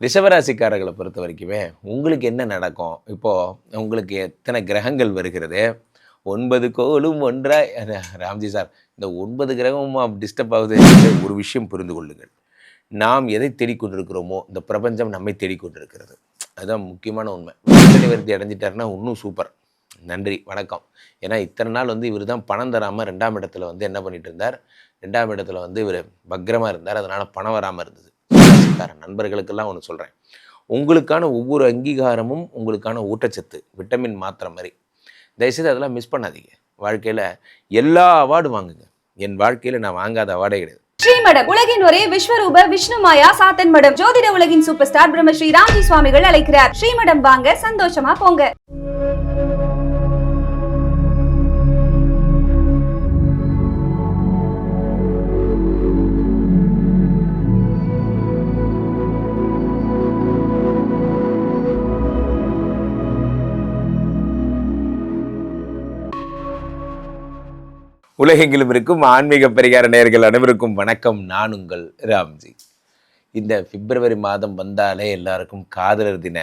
ரிஷபராசிக்காரர்களை பொறுத்த வரைக்குமே உங்களுக்கு என்ன நடக்கும்? இப்போது உங்களுக்கு எத்தனை கிரகங்கள் வருகிறது? 9 கோளும் ஒன்றாய் ராம்ஜி சார், இந்த 9 கிரகமும் டிஸ்டர்ப் ஆகுது. ஒரு விஷயம் புரிந்து கொள்ளுங்கள். நாம் எதை தேடிக்கொண்டிருக்கிறோமோ, இந்த பிரபஞ்சம் நம்மை தேடிக்கொண்டிருக்கிறது. அதுதான் முக்கியமான உண்மை. நிவர்த்தி அடைஞ்சிட்டாருன்னா இன்னும் சூப்பர். நன்றி, வணக்கம். ஏன்னா இத்தனை நாள் இவர் தான் பணம் தராமல் 2ஆம் இடத்துல என்ன பண்ணிட்டு இருந்தார்? 2ஆம் இடத்துல இவர் பக்ரமாக இருந்தார். அதனால் பணம் வராமல் இருந்தது. நண்பர்களுக்கெல்லாம் ஒன்று சொல்கிறேன். உங்களுக்கான ஒவ்வொரு அங்கீகாரமும் உங்களுக்கான ஊட்டச்சத்து, விட்டமின் மாத்திரை மாதிரி. தயவுசெய்து அதெல்லாம் மிஸ் பண்ணாதீங்க. வாழ்க்கையில் எல்லா அவார்டும் வாங்குங்க. என் வாழ்க்கையில் நான் வாங்காத அவார்டே கிடையாது. ஸ்ரீமடம், உலகின் ஒரே விஸ்வரூப விஷ்ணுமாயா சாத்தன் மடம். ஜோதிட உலகின் சூப்பர் ஸ்டார் பிரம்மஸ்ரீ ராம்ஜி சுவாமிகள் அழைக்கிறார். ஸ்ரீமடம் வாங்க, சந்தோஷமா போங்க. உலகெங்கிலும் இருக்கும் ஆன்மீக பரிகார நேயர்கள் அனைவருக்கும் வணக்கம். நான் உங்கள் ராம்ஜி. இந்த பிப்ரவரி மாதம் வந்தாலே எல்லாருக்கும் காதலர் தின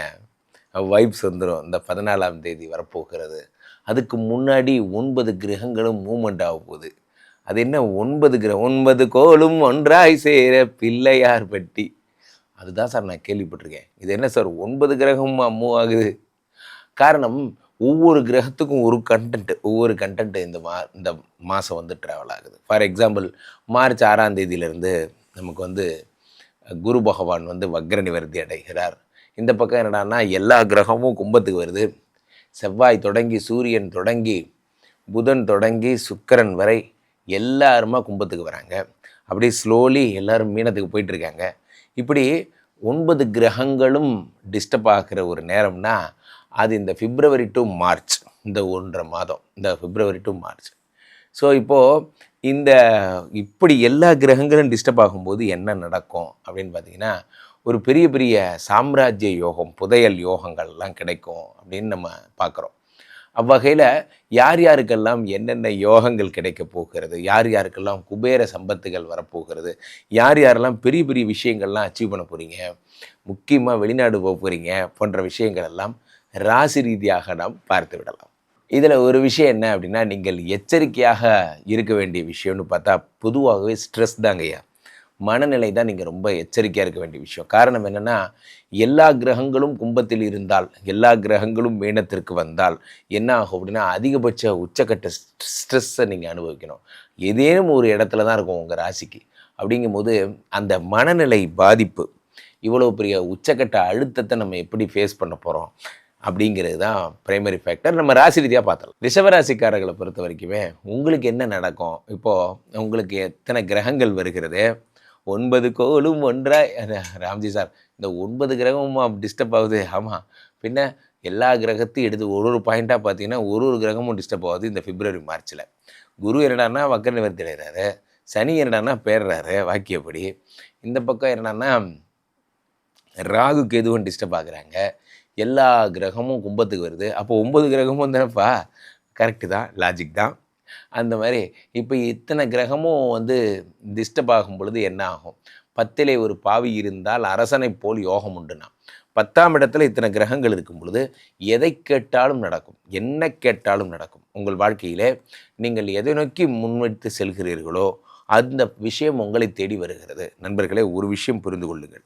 வைப்ஸ் வந்துடும். இந்த 14ஆம் தேதி வரப்போகிறது. அதுக்கு முன்னாடி 9 கிரகங்களும் மூமெண்ட் ஆக போகுது. அது என்ன 9 கிரகம்? 9 கோளும் ஒன்றாய் சேர பிள்ளையார் பட்டி. அதுதான் சார் நான் கேள்விப்பட்டிருக்கேன். இது என்ன சார் 9 கிரகமும் மூவ் ஆகுது? காரணம், ஒவ்வொரு கிரகத்துக்கும் ஒவ்வொரு கண்டென்ட்டு இந்த மாதம் ட்ராவல் ஆகுது. ஃபார் எக்ஸாம்பிள், மார்ச் 6ஆம் தேதியிலேருந்து நமக்கு குரு பகவான் வக்ர நிவர்த்தி அடைகிறார். இந்த பக்கம் என்னடான்னா எல்லா கிரகமும் கும்பத்துக்கு வருது. செவ்வாய் தொடங்கி சூரியன் தொடங்கி புதன் தொடங்கி சுக்கிரன் வரை எல்லாருமா கும்பத்துக்கு வராங்க. அப்படியே ஸ்லோலி எல்லோரும் மீனத்துக்கு போயிட்டுருக்காங்க. இப்படி 9 கிரகங்களும் டிஸ்டர்ப் ஆகிற ஒரு நேரம்னா அது இந்த பிப்ரவரி டு மார்ச், இந்த 1.5 மாதம், இந்த பிப்ரவரி டு மார்ச். ஸோ இப்போது இப்படி எல்லா கிரகங்களும் டிஸ்டர்ப் ஆகும்போது என்ன நடக்கும் அப்படின்னு பார்த்தீங்கன்னா, ஒரு பெரிய பெரிய சாம்ராஜ்ய யோகம், புதையல் யோகங்கள்லாம் கிடைக்கும் அப்படின்னு நம்ம பார்க்குறோம். அவ்வகையில் யார் யாருக்கெல்லாம் என்னென்ன யோகங்கள் கிடைக்க போகிறது, யார் யாருக்கெல்லாம் குபேர சம்பத்துகள் வரப்போகிறது, யார் யாரெல்லாம் பெரிய பெரிய விஷயங்கள்லாம் அச்சீவ் பண்ண போகிறீங்க, முக்கியமாக வெளிநாடு போக போகிறீங்க போன்ற விஷயங்கள் எல்லாம் ராசி ரீதியாக நாம் பார்த்து விடலாம். இதில் ஒரு விஷயம் என்ன அப்படின்னா, நீங்கள் எச்சரிக்கையாக இருக்க வேண்டிய விஷயம்னு பார்த்தா பொதுவாகவே ஸ்ட்ரெஸ் தாங்கய்யா. மனநிலை தான் நீங்கள் ரொம்ப எச்சரிக்கையாக இருக்க வேண்டிய விஷயம். காரணம் என்னென்னா, எல்லா கிரகங்களும் கும்பத்தில் இருந்தால், எல்லா கிரகங்களும் மீனத்திற்கு வந்தால் என்ன ஆகும் அப்படின்னா, அதிகபட்ச உச்சக்கட்ட ஸ்ட்ரெஸ்ஸை நீங்கள் அனுபவிக்கணும். ஏதேனும் ஒரு இடத்துல தான் இருக்கும் உங்கள் ராசிக்கு. அப்படிங்கும்போது அந்த மனநிலை பாதிப்பு, இவ்வளோ பெரிய உச்சக்கட்ட அழுத்தத்தை நம்ம எப்படி ஃபேஸ் பண்ண போகிறோம் அப்படிங்கிறது தான் பிரைமரி ஃபேக்டர். நம்ம ராசி ரீதியாக பார்த்தலாம். ரிஷபராசிக்காரர்களை பொறுத்த வரைக்குமே உங்களுக்கு என்ன நடக்கும்? இப்போது உங்களுக்கு எத்தனை கிரகங்கள் வருகிறது? 9 கோளும் ஒன்றாய் ராம்ஜி சார், இந்த 9 கிரகமும் டிஸ்டர்ப் ஆகுது. ஆமாம், பின்ன எல்லா கிரகத்தையும் எடுத்து ஒரு பாயிண்ட்டாக பார்த்தீங்கன்னா ஒரு கிரகமும் டிஸ்டர்ப் ஆகுது இந்த பிப்ரவரி மார்ச்சில். குரு என்னடான்னா வக்ர நிவர்த்தி அடைகிறாரு. சனி என்னடான்னா பேர்றாரு வாக்கியப்படி. இந்த பக்கம் என்னடான்னா ராகு கேதுவும் டிஸ்டர்ப் ஆகுறாங்க. எல்லா கிரகமும் கும்பத்துக்கு வருது. அப்போ 9 கிரகமும் தானேப்பா, கரெக்டு தான், லாஜிக் தான். அந்த மாதிரி இப்போ இத்தனை கிரகமும் டிஸ்டர்ப் ஆகும் பொழுது என்ன ஆகும்? 10லே ஒரு பாவி இருந்தால் அரசனை போல் யோகம் உண்டுனா. 10ஆம் இடத்துல இத்தனை கிரகங்கள் இருக்கும் பொழுது எதை கேட்டாலும் நடக்கும், என்ன கேட்டாலும் நடக்கும். உங்கள் வாழ்க்கையிலே நீங்கள் எதை நோக்கி முன்வைத்து செல்கிறீர்களோ அந்த விஷயம் உங்களை தேடி வருகிறது. நண்பர்களே, ஒரு விஷயம் புரிந்து கொள்ளுங்கள்.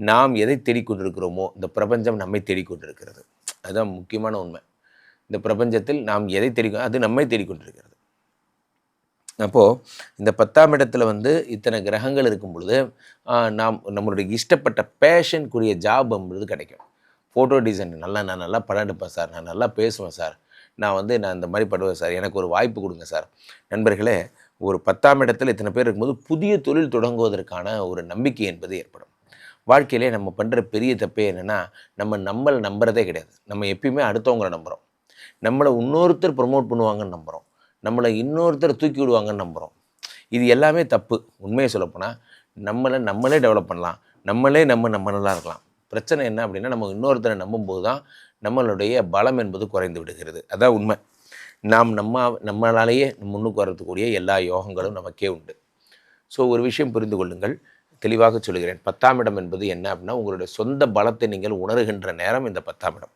நாம் எதை தேடிக்கொண்டிருக்கிறோமோ இந்த பிரபஞ்சம் நம்மை தேடிக்கொண்டிருக்கிறது. அதுதான் முக்கியமான உண்மை. இந்த பிரபஞ்சத்தில் நாம் எதை அது நம்மை தேடிக்கொண்டிருக்கிறது. அப்போது இந்த 10ஆம் இடத்துல இத்தனை கிரகங்கள் இருக்கும் பொழுது நம்மளுடைய இஷ்டப்பட்ட பேஷனுக்குரிய ஜாப் என்பது கிடைக்கும். ஃபோட்டோ டிசைன் நான் நல்லா படம் எடுப்பேன் சார், நான் நல்லா பேசுவேன் சார், நான் இந்த மாதிரி பண்ணுவேன் சார், எனக்கு ஒரு வாய்ப்பு கொடுங்க சார். நண்பர்களே, ஒரு 10ஆம் இடத்துல இத்தனை பேர் இருக்கும்போது புதிய தொழில் தொடங்குவதற்கான ஒரு நம்பிக்கை என்பது ஏற்படும். வாழ்க்கையிலே நம்ம பண்ணுற பெரிய தப்பே என்னென்னா, நம்மளை நம்புறதே கிடையாது. நம்ம எப்பயுமே அடுத்தவங்களை நம்புகிறோம். நம்மளை இன்னொருத்தர் ப்ரொமோட் பண்ணுவாங்கன்னு நம்புகிறோம். நம்மளை இன்னொருத்தர் தூக்கி விடுவாங்கன்னு நம்புகிறோம். இது எல்லாமே தப்பு. உண்மையை சொல்லப்போனால் நம்மளே டெவலப் பண்ணலாம். நம்ம நல்லா இருக்கலாம். பிரச்சனை என்ன அப்படின்னா, நம்ம இன்னொருத்தரை நம்பும்போது தான் நம்மளுடைய பலம் என்பது குறைந்து விடுகிறது. அதான் உண்மை. நம்மளாலேயே முன்னுக்கு வரக்கூடிய எல்லா யோகங்களும் நமக்கே உண்டு. ஸோ ஒரு விஷயம் புரிந்து கொள்ளுங்கள். தெளிவாக சொல்கிறேன். 10ஆம் இடம் என்பது என்ன அப்படின்னா, உங்களுடைய சொந்த பலத்தை நீங்கள் உணர்கின்ற நேரம் இந்த 10ஆம் இடம்.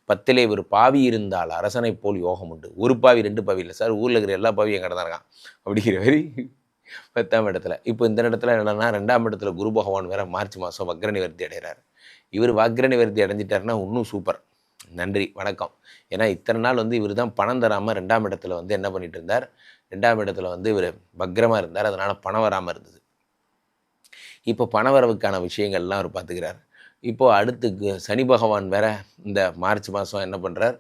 10லே ஒரு பாவி இருந்தால் அரசனை போல் யோகம் உண்டு. ஒரு பாவி 2 பாவி இல்லை சார், ஊரில் இருக்கிற எல்லா பாவியும் எங்கிட்ட தான் இருக்கான் அப்படிங்கிற மாதிரி 10ஆம் இடத்துல. இப்போ இந்த இடத்துல என்னன்னா 2ஆம் இடத்துல குரு பகவான் வேற மார்ச் மாதம் வக்ர நிவர்த்தி அடைகிறார். இவர் வக்ர நிவர்த்தி அடைஞ்சிட்டாருன்னா இன்னும் சூப்பர், நன்றி வணக்கம். ஏன்னா இத்தனை நாள் வந்து இவர் தான் பணம் தராமல் 2ஆம் இடத்துல வந்து என்ன பண்ணிட்டு இருந்தார், 2ஆம் இடத்துல வந்து இவர் வக்ரமாக இருந்தார், அதனால் பணம் வராமல் இருந்தது. இப்போ பணவரவுக்கான விஷயங்கள்லாம் அவர் பார்த்துக்கிறார். இப்போது அடுத்து சனி பகவான் வேற இந்த மார்ச் மாதம் என்ன பண்ணுறார்,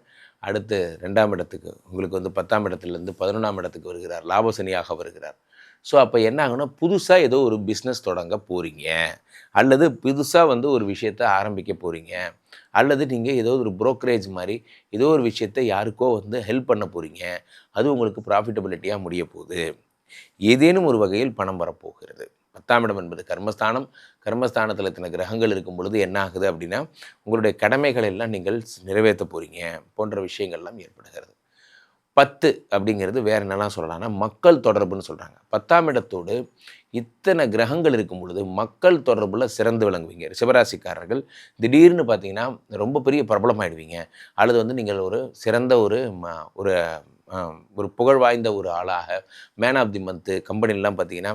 அடுத்து 2ஆம் இடத்துக்கு உங்களுக்கு வந்து 10ஆம் இடத்துலேருந்து 11ஆம் இடத்துக்கு வருகிறார், லாபசனியாக வருகிறார். ஸோ அப்போ என்ன ஆகுன்னா, புதுசாக ஏதோ ஒரு பிஸ்னஸ் தொடங்க போகிறீங்க, அல்லது புதுசாக வந்து ஒரு விஷயத்தை ஆரம்பிக்க போகிறீங்க, அல்லது நீங்கள் ஏதோ ஒரு புரோக்கரேஜ் மாதிரி ஏதோ ஒரு விஷயத்தை யாருக்கோ வந்து ஹெல்ப் பண்ண போகிறீங்க. அது உங்களுக்கு ப்ராஃபிட்டபிலிட்டியாக முடிய போகுது. ஏதேனும் ஒரு வகையில் பணம் வரப்போகிறது. 10ஆம் இடம் என்பது கர்மஸ்தானம். கர்மஸ்தானத்தில் இத்தனை கிரகங்கள் இருக்கும் பொழுது என்ன ஆகுது அப்படின்னா, உங்களுடைய கடமைகள் எல்லாம் நீங்கள் நிறைவேற்ற போகிறீங்க போன்ற விஷயங்கள்லாம் ஏற்படுகிறது. 10 அப்படிங்கிறது வேறு என்னெல்லாம் சொல்லலாம்னா, மக்கள் தொடர்புன்னு சொல்கிறாங்க. 10ஆம் இடத்தோடு இத்தனை கிரகங்கள் இருக்கும் பொழுது மக்கள் தொடர்பில் சிறந்து விளங்குவீங்க. ரிஷபராசிக்காரர்கள் திடீர்னு பார்த்தீங்கன்னா ரொம்ப பெரிய பிரபலமாயிடுவீங்க, அல்லது வந்து நீங்கள் ஒரு சிறந்த ஒரு ஒரு புகழ் வாய்ந்த ஒரு ஆளாக மேன் ஆஃப் தி மந்த்து கம்பெனிலாம் பார்த்தீங்கன்னா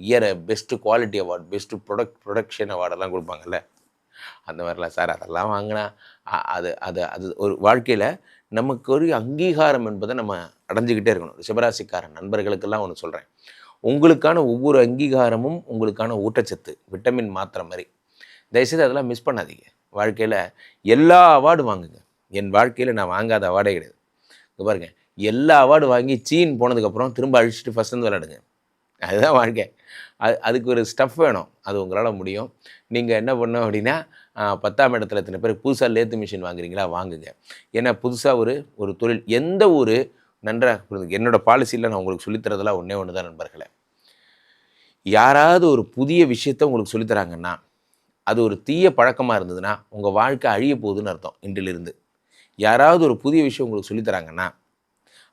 year best quality award, best production அவார்டெல்லாம் கொடுப்பாங்கல்ல, அந்த மாதிரிலாம் சார் அதெல்லாம் வாங்கினா அது அது அது ஒரு வாழ்க்கையில் நமக்கு ஒரு அங்கீகாரம் என்பதை நம்ம அடைஞ்சிக்கிட்டே இருக்கணும். ரிஷபராசிக்கார நண்பர்களுக்கெல்லாம் ஒன்று சொல்கிறேன், உங்களுக்கான ஒவ்வொரு அங்கீகாரமும் உங்களுக்கான ஊட்டச்சத்து, விட்டமின் மாத்திரை மாதிரி. தயவுசெய்து அதெல்லாம் மிஸ் பண்ணாதீங்க. வாழ்க்கையில் எல்லா அவார்டும் வாங்குங்க. என் வாழ்க்கையில் நான் வாங்காத அவார்டே கிடையாது. இங்கே பாருங்கள், எல்லா அவார்டு வாங்கி சீன் போனதுக்கப்புறம் திரும்ப அழிச்சிட்டு ஃபஸ்ட் வந்து விளையாடுங்க. அதுதான் வாழ்க்கை. அதுக்கு ஒரு ஸ்டஃப் வேணும், அது உங்களால் முடியும். நீங்கள் என்ன பண்ணோம் அப்படின்னா, 10ஆம் இடத்துல இத்தனை பேர் புதுசாக லேத்து மிஷின் வாங்குறீங்களா, வாங்குங்க. ஏன்னா புதுசாக ஒரு தொழில் எந்த ஒரு நன்றாக புரிஞ்சுங்க. என்னோடய பாலிசியில் நான் உங்களுக்கு சொல்லித்தரதெல்லாம் ஒன்று தான் நண்பர்களே. யாராவது ஒரு புதிய விஷயத்தை உங்களுக்கு சொல்லித்தராங்கன்னா, அது ஒரு தீய பழக்கமாக இருந்ததுன்னா உங்கள் வாழ்க்கை அழிய போகுதுன்னு அர்த்தம். இன்றிலிருந்து யாராவது ஒரு புதிய விஷயம் உங்களுக்கு சொல்லித்தராங்கன்னா,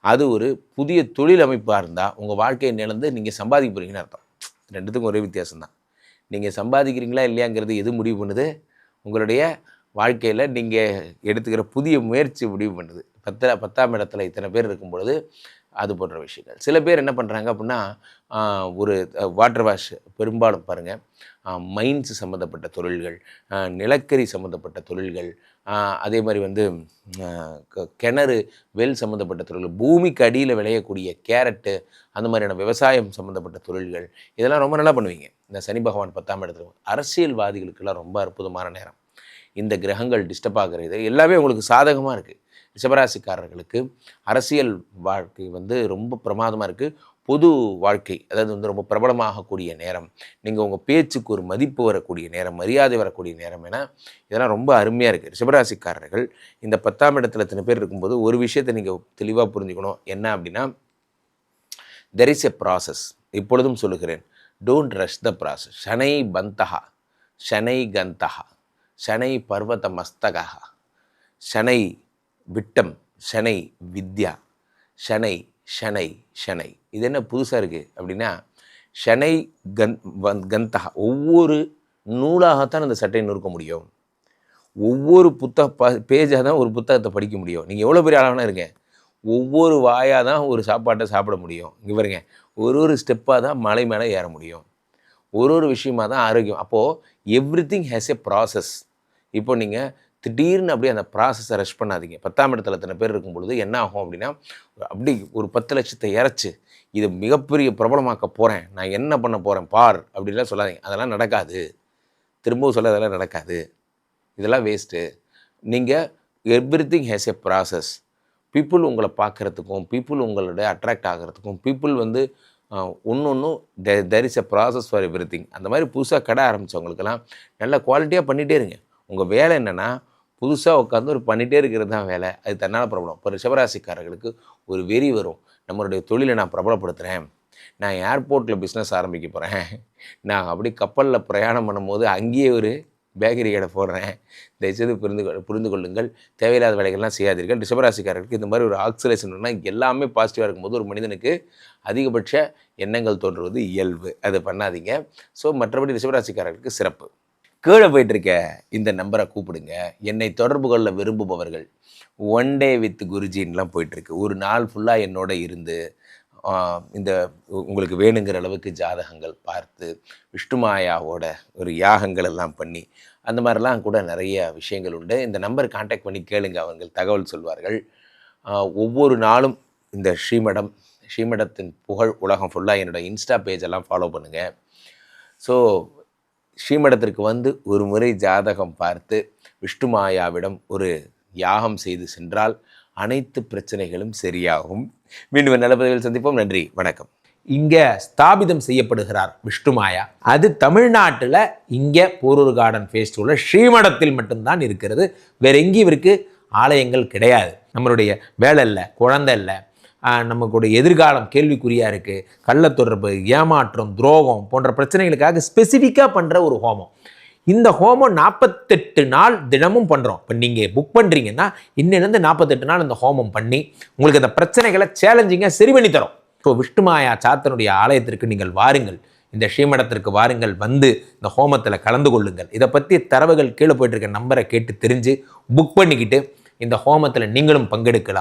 அது ஒரு புதிய தொழில் அமைப்பாக இருந்தால் உங்கள் வாழ்க்கையை நிலந்து நீங்கள் சம்பாதிக்க போகிறீங்கன்னு அர்த்தம். ரெண்டுத்துக்கும் ஒரே வித்தியாசம்தான். நீங்கள் சம்பாதிக்கிறீங்களா இல்லையாங்கிறது எது முடிவு பண்ணுது, உங்களுடைய வாழ்க்கையில் நீங்கள் எடுத்துக்கிற புதிய முயற்சி முடிவு பண்ணுது. 10ஆம் இடத்துல இத்தனை பேர் இருக்கும் பொழுது அது போன்ற விஷயங்கள். சில பேர் என்ன பண்ணுறாங்க அப்படின்னா, ஒரு வாட்டர் வாஷ் பெரும்பாலும் பாருங்கள், மைன்ஸ் சம்மந்தப்பட்ட தொழில்கள், நிலக்கரி சம்மந்தப்பட்ட தொழில்கள், அதே மாதிரி வந்து கிணறு வெல் சம்மந்தப்பட்ட தொழில்கள், பூமிக்கு அடியில் விளையக்கூடிய கேரட்டு, அந்த மாதிரியான விவசாயம் சம்மந்தப்பட்ட தொழில்கள், இதெல்லாம் ரொம்ப நல்லா பண்ணுவீங்க. இந்த சனி பகவான் 10ஆம் இடத்துல. அரசியல்வாதிகளுக்கெல்லாம் ரொம்ப அற்புதமான நேரம். இந்த கிரகங்கள் டிஸ்டர்ப் ஆகிறது எல்லாமே உங்களுக்கு சாதகமாக இருக்குது. ரிஷபராசிக்காரர்களுக்கு அரசியல் வாழ்க்கை வந்து ரொம்ப பிரமாதமாக இருக்குது. பொது வாழ்க்கை அதாவது வந்து ரொம்ப பிரபலமாகக்கூடிய நேரம், நீங்கள் உங்கள் பேச்சுக்கு ஒரு மதிப்பு வரக்கூடிய நேரம், மரியாதை வரக்கூடிய நேரம் என இதெல்லாம் ரொம்ப அருமையாக இருக்குது. ரிஷபராசிக்காரர்கள் இந்த 10ஆம் இடத்துல இத்தனை பேர் இருக்கும்போது ஒரு விஷயத்தை நீங்கள் தெளிவாக புரிஞ்சுக்கணும். என்ன அப்படின்னா, தெர் இஸ் எ ப்ராசஸ். இப்பொழுதும் சொல்லுகிறேன், டோன்ட் ரஷ் த ப்ராசஸ். ஷனை பந்தகா, ஷனை கந்தகா, ஷனை பர்வத மஸ்தகா, ஷனை விட்டம், ஷனை வித்யா, ஷனை ஷனை ஷனை. இது என்ன புதுசாக இருக்குது அப்படின்னா, ஷனை கந்தகா. ஒவ்வொரு நூலாகத்தான் அந்த சட்டையை நொறுக்க முடியும். ஒவ்வொரு பேஜாக தான் ஒரு புத்தகத்தை படிக்க முடியும். நீங்கள் எவ்வளோ பெரிய ஆளானா இருங்க, ஒவ்வொரு வாயாக தான் ஒரு சாப்பாட்டை சாப்பிட முடியும். இங்கே பாருங்க, ஒரு ஸ்டெப்பாக தான் மலை மேலே ஏற முடியும். ஒரு விஷயமாக தான் ஆரோக்கியம். அப்போது எவ்ரிதிங் ஹேஸ் எ ப்ராசஸ். இப்போ நீங்கள் திடீர்னு அப்படியே அந்த ப்ராசஸை ரஷ் பண்ணாதீங்க. 10ஆம் இடத்துல இத்தனை பேர் இருக்கும் பொழுது என்ன ஆகும் அப்படின்னா, அப்படி ஒரு 10 லட்சத்தை இறச்சி இது மிகப்பெரிய பிரபலமாக்க போகிறேன், நான் என்ன பண்ண போகிறேன் பார் அப்படின்லாம் சொல்லாதீங்க. அதெல்லாம் நடக்காது. திரும்பவும் சொல்ல, அதெல்லாம் நடக்காது. இதெல்லாம் வேஸ்ட்டு. நீங்கள் everything has a process. People உங்களை பார்க்குறதுக்கும், பீப்புள் உங்களுடைய அட்ராக்ட் ஆகிறதுக்கும், பீப்புள் வந்து ஒன்றும் there is a process for everything. அந்த மாதிரி புதுசாக கடை ஆரம்பித்தவங்களுக்கெல்லாம் நல்ல குவாலிட்டியாக பண்ணிகிட்டே இருங்க. உங்கள் வேலை என்னென்னா, புதுசாக உட்காந்து ஒரு பண்ணிகிட்டே இருக்கிறது தான் வேலை. அது தன்னால் பிரபலம். இப்போ ரிஷபராசிக்காரர்களுக்கு ஒரு வெறி வரும். நம்மளுடைய தொழிலை நான் பிரபலப்படுத்துகிறேன், நான் ஏர்போர்ட்டில் பிஸ்னஸ் ஆரம்பிக்க போகிறேன், நான் அப்படி கப்பலில் பிரயாணம் பண்ணும்போது அங்கேயே ஒரு பேக்கரி கடை போடுறேன், தயவுசெய்து புரிந்து கொள்ளுங்கள், தேவையில்லாத வேலைகள்லாம் செய்யாதீர்கள். ரிஷபராசிக்காரர்களுக்கு இந்த மாதிரி ஒரு ஆக்சிலேஷன்னா எல்லாமே பாசிட்டிவாக இருக்கும்போது ஒரு மனிதனுக்கு அதிகபட்ச எண்ணங்கள் தோன்றுவது இயல்பு, அது பண்ணாதீங்க. ஸோ மற்றபடி ரிஷபராசிக்காரர்களுக்கு சிறப்பு. கீழே போயிட்டுருக்க இந்த நம்பரை கூப்பிடுங்க. என்னை தொடர்பு கொள்ள விரும்புபவர்கள் ஒன் டே வித் குருஜின்லாம் போயிட்டுருக்கு. ஒரு நாள் ஃபுல்லாக என்னோட இருந்து இந்த உங்களுக்கு வேணுங்கிற அளவுக்கு ஜாதகங்கள் பார்த்து விஷ்ணுமாயாவோட ஒரு யாகங்கள் எல்லாம் பண்ணி அந்த மாதிரிலாம் கூட நிறைய விஷயங்கள் உண்டு. இந்த நம்பர் கான்டாக்ட் பண்ணி கேளுங்க, அவர்கள் தகவல் சொல்வார்கள். ஒவ்வொரு நாளும் இந்த ஸ்ரீமடத்தின் புகழ் உலகம் ஃபுல்லாக என்னோடய இன்ஸ்டா பேஜெல்லாம் ஃபாலோ பண்ணுங்கள். ஸோ ஸ்ரீமடத்திற்கு வந்து ஒரு முறை ஜாதகம் பார்த்து விஷ்ணுமாயாவிடம் ஒரு யாகம் செய்து சென்றால் அனைத்து பிரச்சனைகளும் சரியாகும். மீண்டும் நல்ல பதிவில் சந்திப்போம். நன்றி, வணக்கம். இங்கே ஸ்தாபிதம் செய்யப்படுகிறார் விஷ்ணுமாயா. அது தமிழ்நாட்டில் இங்கே போரூர் கார்டன் ஃபெஸ்டிவலில் ஸ்ரீமடத்தில் மட்டும்தான் இருக்கிறது. வேற எங்கேயும் இவருக்கு ஆலயங்கள் கிடையாது. நம்மளுடைய வேலை இல்லை, குழந்தை இல்லை, நமக்குடைய எதிர்காலம் கேள்விக்குறியாக இருக்குது, கள்ளத்தொடர்பு, ஏமாற்றம், துரோகம் போன்ற பிரச்சனைகளுக்காக ஸ்பெசிஃபிக்காக பண்ணுற ஒரு ஹோமம். இந்த ஹோமம் 48 நாள் தினமும் பண்ணுறோம். இப்போ நீங்கள் புக் பண்ணுறீங்கன்னா இன்னிலேருந்து 48 நாள் இந்த ஹோமம் பண்ணி உங்களுக்கு அந்த பிரச்சனைகளை சேலஞ்சிங்காக சரி பண்ணி தரோம். ஸோ விஷ்ணுமாயா சாத்தனுடைய ஆலயத்திற்கு நீங்கள் வாருங்கள், இந்த ஸ்ரீமடத்திற்கு வாருங்கள், வந்து இந்த ஹோமத்தில் கலந்து கொள்ளுங்கள். இதை பற்றி தரவுகள் கீழே போயிட்டு இருக்க நம்பரை கேட்டு தெரிஞ்சு புக் பண்ணிக்கிட்டு இந்த ஹோமத்தில் நீங்களும் பங்கெடுக்கலாம்.